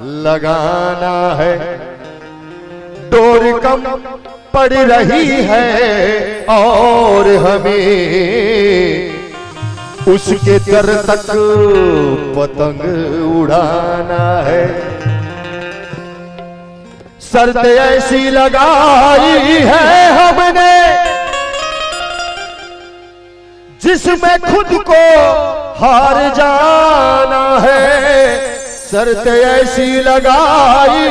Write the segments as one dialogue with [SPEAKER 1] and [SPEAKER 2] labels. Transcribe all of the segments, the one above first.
[SPEAKER 1] लगाना है। डोर कम पड़ रही है और हमें उसके दर तक पतंग उड़ाना है। शर्त ऐसी लगाई है हमने जिसमें खुद को हार जाना है। शर्त ऐसी लगाई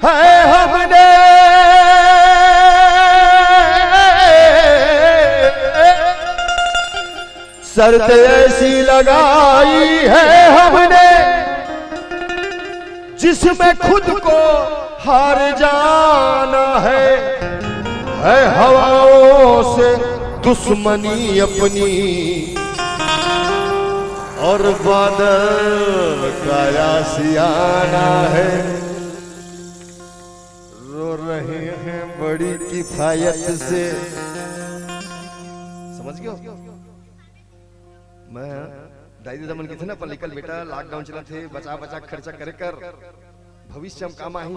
[SPEAKER 1] है हमने शर्त ऐसी लगाई है हमने जिसमें खुद को हार जाना है हवाओं से दुश्मनी अपनी और बादल का आशियाना है। रो रहे हैं बड़ी किफायत से। समझ गए? मैं दादी दमन की थे ना पर निकल बेटा लॉकडाउन चला थे बचा बचा खर्चा करे कर भविष्य हम काम आई।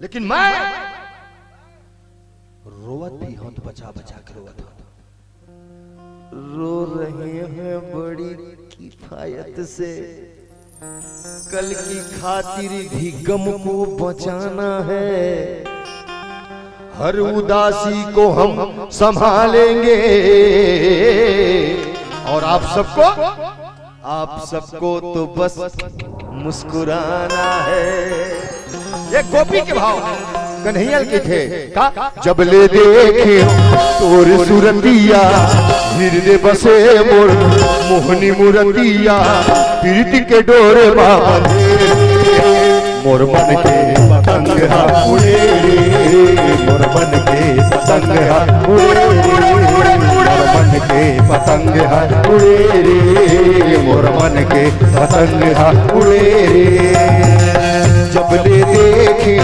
[SPEAKER 1] लेकिन मैं रोवत भी हूं तो बचा बचा कर रोवत हूं। रो रहे हैं बड़ी किफायत से। कल की खातिर भी गम को बचाना है। हर उदासी को हम संभालेंगे और आप सबको तो बस मुस्कुराना है। ये गोपी के भाव कन्हैया के थे का जब ले देखे तोर सुरतिया हृदय बसे मोर मोहनी मुरतिया प्रीति के डोर बाबा मोर मन के पतंग हा उड़े मोर मन के पतंग हा उड़े मोर मन के पतंग हा उड़े मोर मन के पतंग हा उड़े जब ले देखे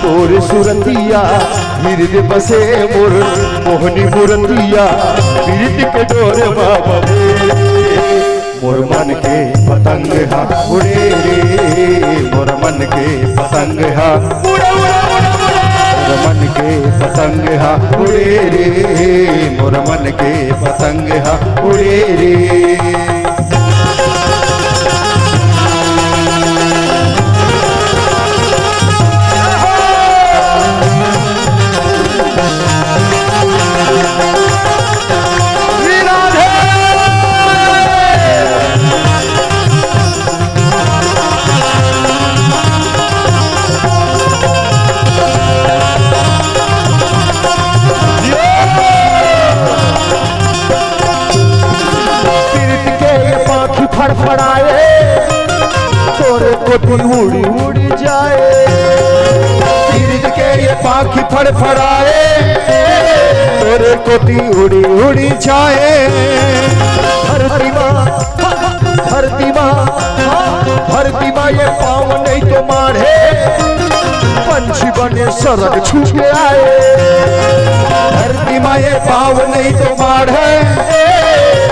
[SPEAKER 1] तोर सुरतिया हृदय बसे मोर मोहनी मुरतिया प्रीति के डोर बाबा मोर मन के पतंग हा उड़े मोर मन के पतंग हा मोर मन के पतंग हा उड़े मोर मन के पतंग हा उड़े फड़फड़ाए तोरे कोठी उड़ी उड़ी जाए। तीर के ये पाखी फड़फड़ाए तोरे कोठी उड़ी उड़ी जाए। धरती माँ ये पाँव नहीं तो मारे पंछी बने सरग छू के आए। धरती माँ ये पाँव नहीं तो मारे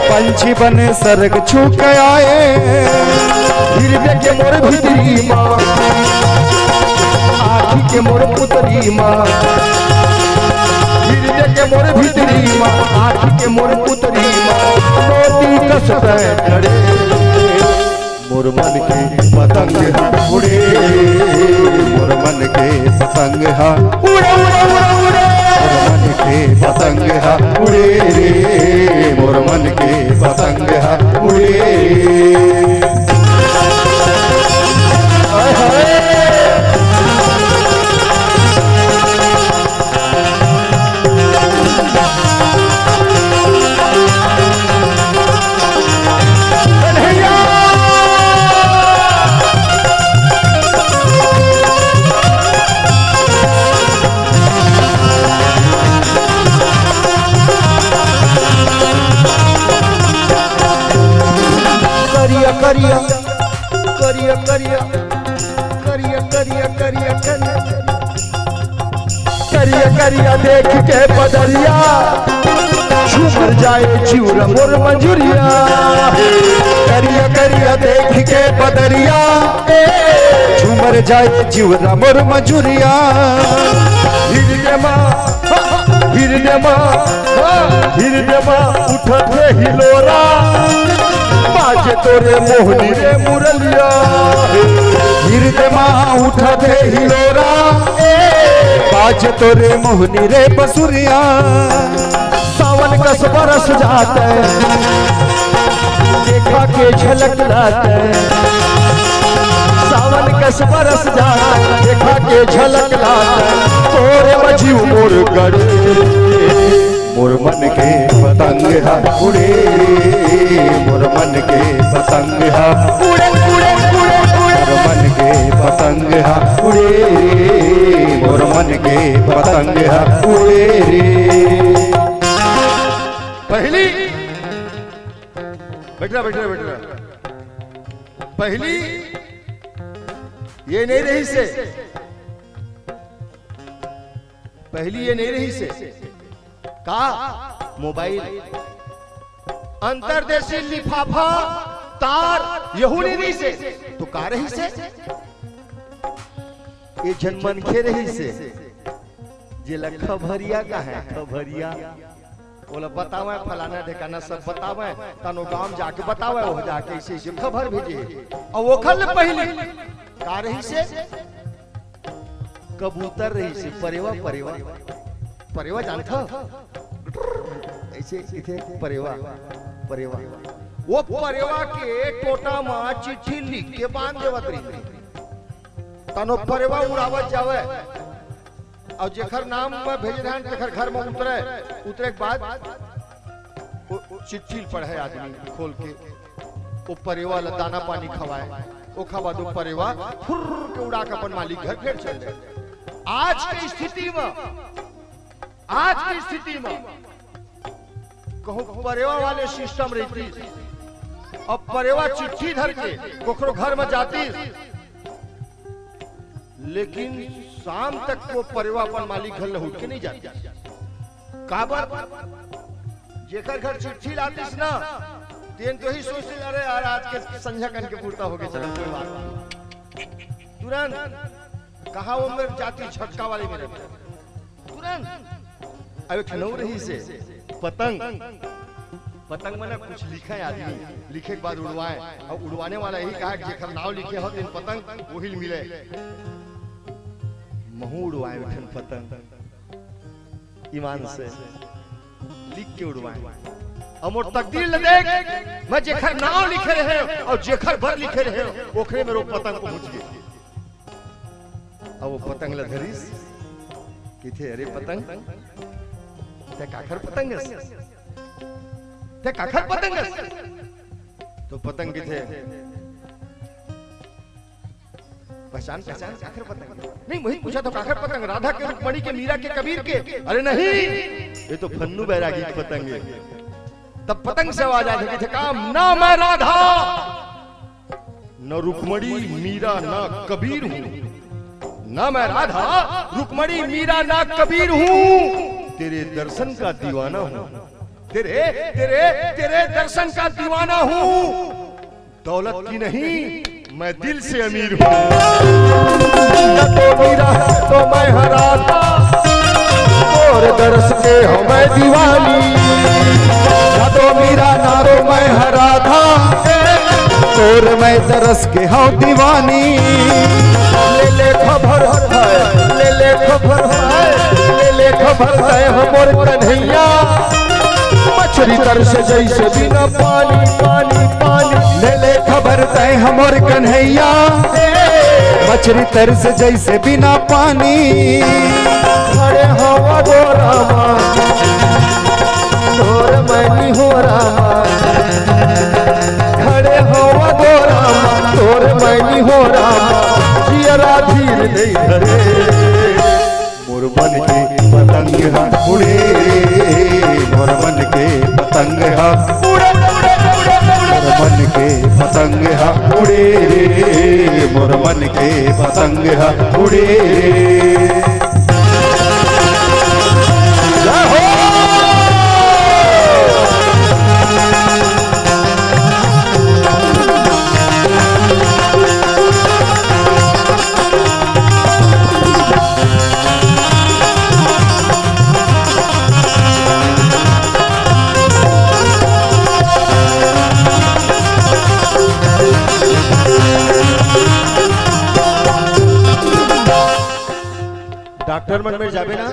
[SPEAKER 1] पंछी बने सरग छू के आए। हृदय के मोर भीतरी माँ आँखी के मोर पुतरी माँ हृदय के मोर भीतरी माँ आँखी के मोर पुतरी माँ मोती कसते लड़े मोर मन के पतंग हा उड़े मोर मन के पतंग हा उड़े मोर मन के पतंग हा उड़े मोर मन के पतंग हा उड़े। करिया करिया करिया करिया करिया करिया करिया करिया देख के बदरिया झूमर जाए चिउरा मोर मंजूरिया करिया करिया देख के बदरिया झूमर जाए चिउरा मोर मंजूरिया हिरनमा उठते हिलोरा बाजे तोरे मोहनी रे मुरलिया हिरनमा उठते हिलोरा बाजे तोरे मोहनी रे बसुरिया सावन कस बरस जाते देखा के झलक लाते सावन कस बरस जाते देखा के झलक लाते तोरे बजियो मोर गड़े मोर मन के पतंग हा उड़े मोर मन के पतंग हा उड़े उड़े उड़े मोर मन के पतंग हा उड़े मोर मन के पतंग हा उड़े रे पहली बैठ रहा पहली ये नहीं रही से पहली ये नहीं रही से का मोबाइल अंतरदेशी लिफाफा तार यहूदी से तो का रही से ये जनमन खे रही से जे खबरिया का है खबरिया बोला बतावे फलाना ठिकाना सब बतावे तनो गांव जाके बतावे वो जाके इसे खबर भेजे और वो खल पहले का रही से कबूतर रही से परेवा परेवा परेवा जानता ऐसे इथे परेवा परेवा वो परेवा के टोटा में चिट्ठी लिख के बांध देवत रही तनो परेवा उड़ावत जावे और जेखर नाम में भेज रहे तेखर घर में उतरे के बाद चिट्ठी पढ़े आदमी खोल के वो परेवा ला दाना पानी खवाए वो खवा दो परेवा फुर के उड़ा के अपन मालिक घर फिर चल जाए आज की स्थिति में कहो परेवा वाले सिस्टम रहती अब परेवा चिट्ठी धर के कोकरो घर में जाती लेकिन शाम तक वो परेवा अपन मालिक घर लौट के नहीं जाती काबर जेकर घर चिट्ठी लातीस ना तेन तो ही सोचते अरे यार आज के संध्या कन के पूर्ता हो गए चलो कोई बात नहीं तुरंत कहा वो मेरे जाती छटका वाले मेरे तुरंत अब खनौ रही से पतंग पतंग मैंने कुछ लिखा है आदमी लिखे के बाद उड़वाए और उड़वाने वाला यही कहा कि जेकर नाव लिखे हो दिन पतंग वही मिले महू उड़वाए बैठन पतंग ईमान से लिख के उड़वाए अमोर तकदीर ले देख मैं जेखर नाव लिखे रहे और जेखर भर लिखे रहे ओखरे में रो पतंग पहुंच गए अब वो पतंग ला धरीस किथे अरे पतंग ते काखर पतंग ते काखर पतंग तो पतंग किथे पहचान काखर पतंग नहीं वही पूछा तो काखर पतंग राधा के रुक्मणी के मीरा के कबीर के अरे नहीं ये तो फन्नू बैरागी की पतंग है तब पतंग से आवाज आ रही थी काम ना मैं राधा न रुक्मणी मीरा ना कबीर हूँ ना मैं राधा रुक्मणी मीरा ना कबीर हूँ तेरे दर्शन का दीवाना हूँ तेरे तेरे तेरे दर्शन का दीवाना हूँ दौलत की नहीं मैं दिल से अमीर हूँ न तो मीरा तो मैं हरा था और दर्श के हो मैं दीवानी न तो मीरा ना तो मैं हरा था और मैं दरस के हो दीवानी ले खबर है ले खबर है ले खबर है हमर कन्हैया मछली तरस जैसे बिना पानी पानी पानी ले खबर है हमर कन्हैया मछली तरस जैसे बिना पानी खड़े हवा गोरामा तोर मैनी हो रामा खड़े हवा गोरामा तोर मैनी हो रामा जियरा धीर नहीं धरे मोर मन के पतंग हा उड़े मोर मन के पतंग हा उड़े मोर मन के पतंग हा उड़े मोर मन के पतंग हा उड़े डॉक्टर मन में जाबे ना,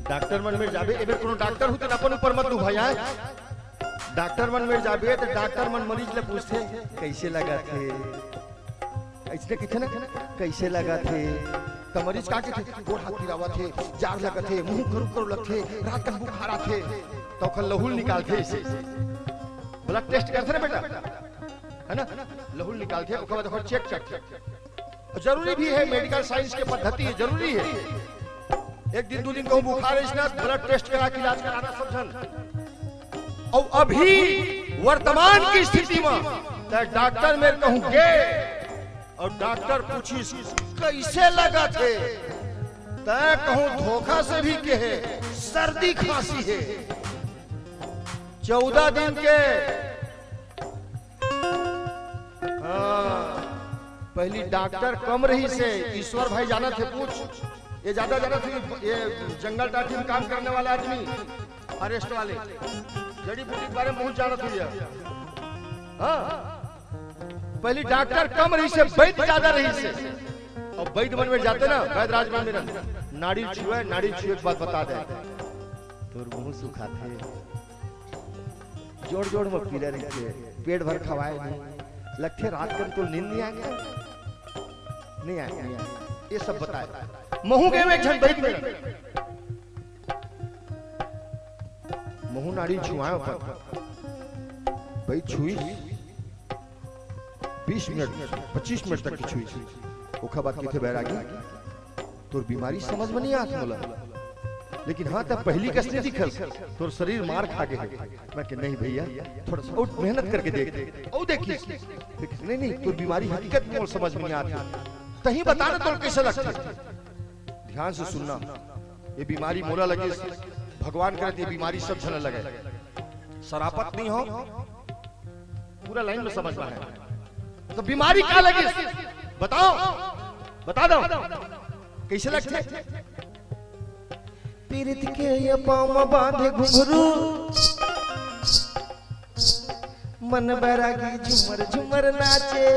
[SPEAKER 1] डॉक्टर मन में जाबे एबे कोनो डॉक्टर होते ना अपन ऊपर मत लू भैया। डॉक्टर मन में जाबे तो डॉक्टर मन मरीज ले पूछते कैसे लगा थे, ऐसे कहते ना कैसे लगा थे, तो मरीज का कहते गोड़ हाथ पिरावा थे, जार लगा थे, मुंह करू करू लगथे, रात तक बुखारा थे, तो खल लहूल निकालते इसे ब्लड टेस्ट करते ना बेटा, है ना, लहूल निकालते ओकर बाद चेक चेक जरूरी भी है, मेडिकल साइंस के पद्धति है, जरूरी है। एक दिन दो दिन कहूं बुखार है ना ब्लड टेस्ट करा के इलाज कराना समझन। और अभी वर्तमान की स्थिति में डॉक्टर मेरे कहूंगे और डॉक्टर पूछी कैसे लगा थे, तय कहूं धोखा से भी के है सर्दी खांसी है। 14 दिन के पहली डॉक्टर कम रही से ईश्वर भाई जाना थे, पूछ ये ज्यादा जाना थे, ये जंगल टाटी में काम करने वाला आदमी अरेस्ट वाले जड़ी बूटी के बारे में बहुत जाना था। हाँ पहली डॉक्टर कम रही से वैद्य ज्यादा रही से, और वैद्य मन में जाते ना वैद्य राज मन में नाड़ी छुए के बाद बता दे तोर मुंह सुखाते जोड़ जोड़ में पीले रही थे, पेट भर खवाए नहीं लगते, रात कर तो नींद नहीं आएगा, नहीं आएगा, ये सब बताए। महू के में झन वैद्य में महू नाड़ी छुआए ऊपर भाई छुई 20 मिनट 25 मिनट तक की छुई, ओखा बात की थे बैरागी तोर बीमारी समझ में नहीं आती बोला, लेकिन हाँ तब पहली कसने दिखल तोर शरीर मार खा के है। मैं कि नहीं भैया थोड़ा सा और मेहनत करके देख और देखिए, नहीं तोर बीमारी हकीकत में समझ में नहीं आती, तही बताना तोर कैसे लगता। ध्यान से सुनना, ये बीमारी मोला लगे भगवान करे ये बीमारी सब झलने लगे, शराफत नहीं हो, पूरा लाइन में समझ में है। तो बीमारी क्या लगी बताओ, बता दो कैसे लगते। पीरित के ये पाँव में बांधे घुंघरू, मन बैरागी झुमर झुमर नाचे,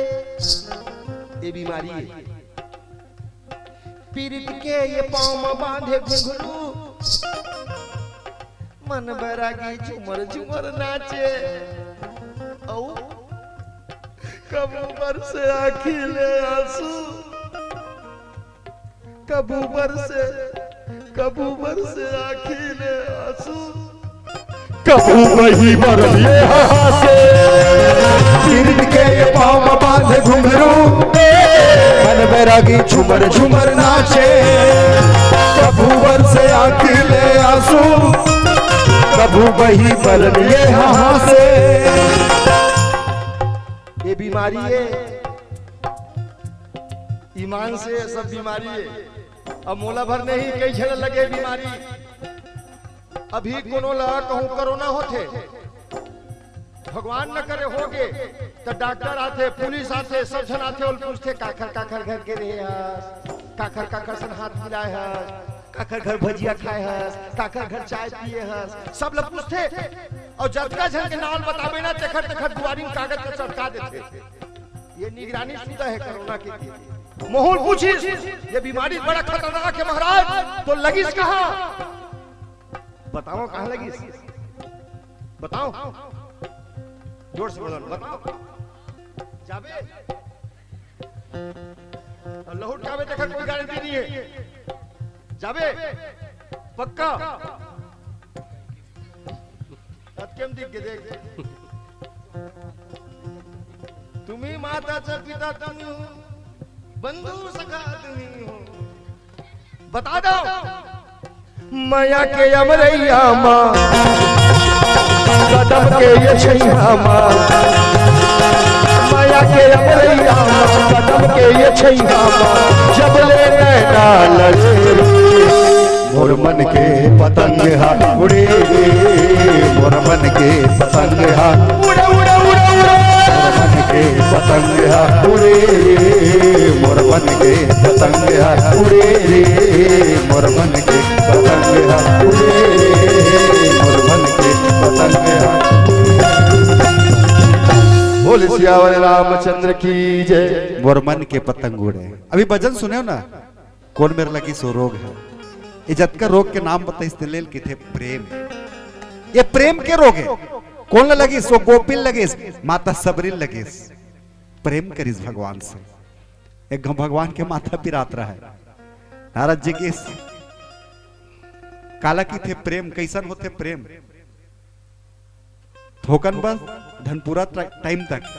[SPEAKER 1] ये बीमारी है। पीरित के ये पाँव में बांधे घुंघरू, मन बैरागी झुमर झुमर नाचे, औ कब बरसे आखिले आंसू, कबू बरसे आखिले आंसू,
[SPEAKER 2] कबू वही बरसे हासे, पीरित के ये पाँव में बांधे घुंघरू, मन बैरागी झुमर झुमर नाचे, कबू बरसे आखिले आंसू, कबू वही बरसे हासे।
[SPEAKER 1] ये बीमारी है, ईमान से सब बीमारी है। अब मोला भर नहीं कई झड़ लगे बीमारी, अभी कोनो लगा कहूं कोरोना होते, भगवान न करे होगे तो डॉक्टर आते, पुलिस आते, सब जन आते और पूछते काखर घर के रहे हस, काखर सन हाथ मिलाए हस, काखर घर भजिया खाए हस, काखर घर चाय पिए हस, सब लोग पूछते और जतका जन के नाम बतावे ना तखर दुआरी में कागज पे चढ़का देते। ये निगरानी शुदा है कोरोना की। मोहन पूछी ये बीमारी बड़ा खतरनाक है महाराज, तो लगीस कहाँ? बताओ कहाँ लगीस, बताओ जोर से बोलो, बताओ जाबे लहुट जाबे देखा कोई गारंटी नहीं है, जाबे पक्का केम दिख के देख, तुम्ही माताचा पिता तुम्ही हो, बंधु सखा तुम्ही हो, बता दो
[SPEAKER 2] माया के अमरैया माँ, कदम के ये छैया माँ, माया के अमरैया माँ, कदम के ये छैया माँ, जब ले नैना लड़े मोर मन के पतंग हा उड़े, मोर मन के पतंग हा उड़े उड़े उड़े उड़े, मोर मन के पतंग हा उड़े, मोर मन के पतंग हा उड़े रे, मोर मन के पतंग हा उड़े, मोर मन के पतंग हा। बोल सियावर रामचंद्र की जय। मोर मन के पतंग उड़े। अभी भजन सुने हो ना,
[SPEAKER 3] कौन मेरे लगी सो रोग है। ये जतका रोग के नाम बताइस दिलेल कि थे प्रेम। ये प्रेम के रोग है। कौन लगी सो गोपिल लगे माता सबरील लगे प्रेम करिस भगवान से। एक भगवान के माथा पिरात रहा है नारद जी की काला की थे प्रेम कैसन होते प्रेम थोकन बस धनपुरा टाइम तक।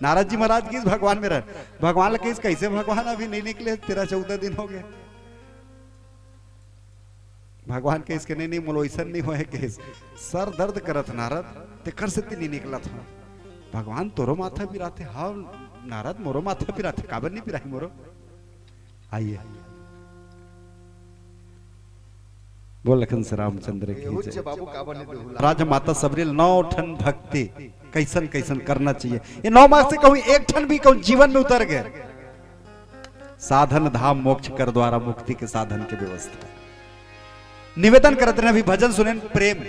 [SPEAKER 3] नारद जी महाराज की भगवान में रह भगवान लगे कैसे भगवान अभी नहीं निकले 13-14 दिन हो गए। भगवान के इसके नहीं मोलोइसन नहीं हुए के सर दर्द करत नारद तेकर से नहीं निकला था। भगवान तोरो माथा पिराते हाँ नारद मोरो माथा पिराते काबर नहीं पिराई मोरो। आइए बोल लखन से रामचंद्र की जय। राजा माता सबरील 9 ठन भक्ति कैसन कैसन करना चाहिए। ये 9 मार्ग से कहूं एक ठन भी कहूं जीवन में उतर गए। साधन धाम मोक्ष कर द्वारा मुक्ति के साधन की व्यवस्था निवेदन करते हैं। अभी भजन सुने प्रेम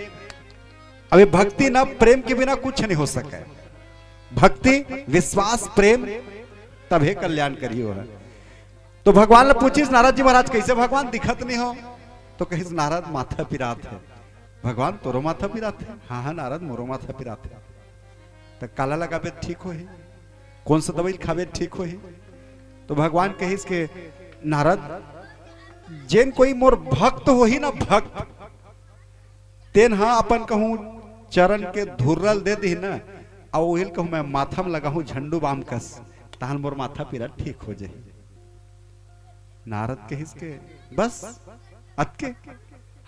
[SPEAKER 3] अभी भक्ति ना प्रेम के बिना कुछ नहीं हो सका है। भक्ति विश्वास प्रेम तभी कल्याण करियो है। तो भगवान ने पूछिस नारद जी महाराज कैसे भगवान दिखत नहीं हो तो कहिस नारद माथा पिरात है। भगवान तोरो माथा पिरात है हाँ हाँ नारद मोरो माथा पिरात है। तो काला लगाबे ठीक हो है कौन सा दवाई खाबे ठीक हो है। तो भगवान कहिस के नारद जेन कोई मोर भक्त हो ही ना भक्त तेन हाँ अपन कहूं चरण के धुर्रल दे दी ना और वही कहूं मैं माथा में लगाऊं झंडू बाम कस तहन मोर माथा पीरा ठीक हो जाए। नारद कहिस के बस अतके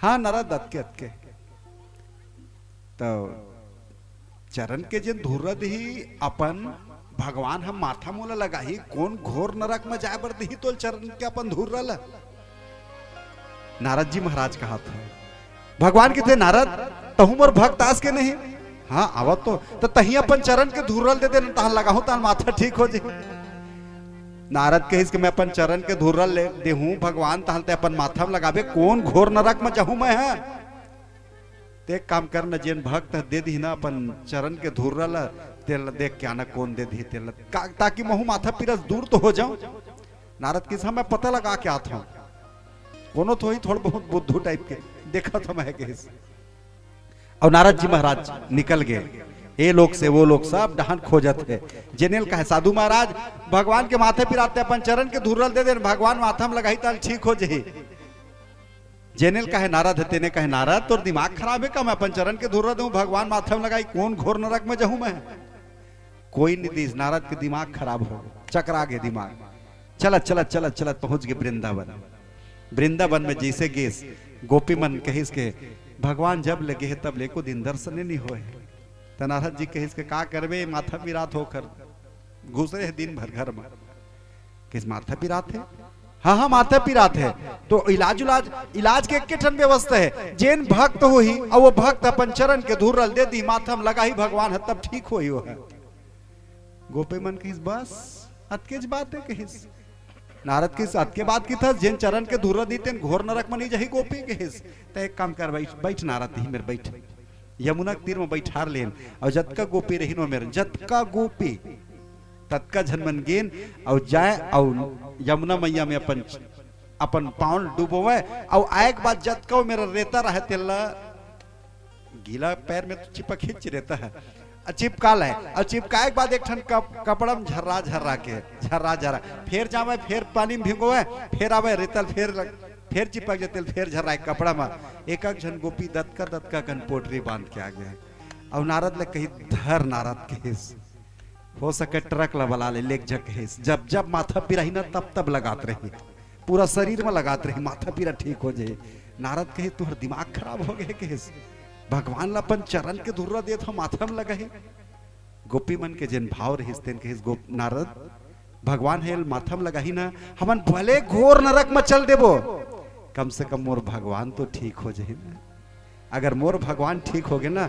[SPEAKER 3] हाँ नारद अतके अतके तो चरण के जिन धुर्रद ही अपन भगवान हम माथा मोला लगा ही कौन घोर नरक में जाए बर दी तो चरण के अपन धुर्रल। नारद जी महाराज कहा था भगवान के थे नारद तहु मोर भक्त आस के नहीं हाँ आवत तो तही अपन चरण के धुर्रल दे देना तहन लगाऊं तहन माथा ठीक हो जाए। नारद कहिस कि मैं अपन चरण के धुर्रल ले देहूं भगवान तहन ते अपन माथा में लगाबे कौन घोर नरक में जाऊं मैं है। ते काम कर न जेन भक्त दे दी ना अपन चरण के धुर्रल तेल देख क्या ना कौन दे दी तेल ताकि महू माथा पिरस दूर तो हो जाऊं। नारद किस मैं पता लगा के आता हूं कोनो तो ही थोड़ा बहुत बुद्धू टाइप के देखा था मैं कहिस। और नारद जी महाराज निकल गए ये लोग से वो लोग सब डहान खोजत है। जेनेल का है साधु महाराज भगवान के माथे पिराते अपन चरण के धुर्रल दे दे भगवान माथा में लगाई ताल ठीक हो जाए। जेनेल का है नारद है तेने कहे नारद तोर दिमाग खराब है का मैं अपन चरण के धुर्रल दूं भगवान माथा में लगाई कौन घोर नरक में जाऊं मैं। कोई नहीं दी नारद के दिमाग खराब हो चकरा गए दिमाग। चलत चलत चलत चलत पहुंच गए वृंदावन। वृंदावन में जैसे गेस गोपी मन कहिस के भगवान जब लगे है तब लेको दिन दर्शन नहीं होए। तो नारद जी कहिस के का करबे माथा पिरात होकर घुस रहे दिन भर घर में किस माथा पिरात है हाँ हाँ माथा पिरात है। तो इलाज के एक ठन व्यवस्था है जेन भक्त हो ही और वो भक्त अपन चरण के धुर्रल दे दी माथा में लगा ही भगवान है तब ठीक हो ही वो है। गोपी मन कहिस बस अतकेज बात है कहिस नारद के साथ के बात की था जेन चरण के धुर्रा दीते घोर नरक में नहीं जाही गोपी के हिस तो एक काम कर बैठ नारद ही मेरे बैठ यमुना के तीर में बैठार लेन और जतका गोपी रही नो मेरे जतका गोपी तत्का झनमन गेन और जाए और यमुना मैया में अपन पाँव डूबोवे और आएक बाद जतका मेरा रेता रहे तेला गीला पैर में तो चिपक खींच रहता है चिपका ले और चिपकाए के बाद एक ठन कपड़ा में झर्रा फिर जावे फिर पानी में भिगोवे फिर आवे रेतल फिर चिपक जाते फिर झर्राए कपड़ा में एक जन गोपी दत्का गन पोटरी बांध के आ गए। और नारद ले कही धर नारद के हिस हो सके ट्रक लबला ले जग हिस जब जब माथा पिराही ना तब लगात रही पूरा शरीर में लगात रही माथा पिरा ठीक हो जाए। नारद कहे तुहर दिमाग खराब हो गए के हिस भगवान ला अपन चरण के धुर्रा दे तो माथा में लगा है। गोपी मन के जिन भाव रहिस तेन के गोप नारद भगवान है माथा में लगा ही ना हमन भले घोर नरक में चल देबो कम से कम मोर भगवान तो ठीक हो जाए ना। अगर मोर भगवान ठीक हो गए ना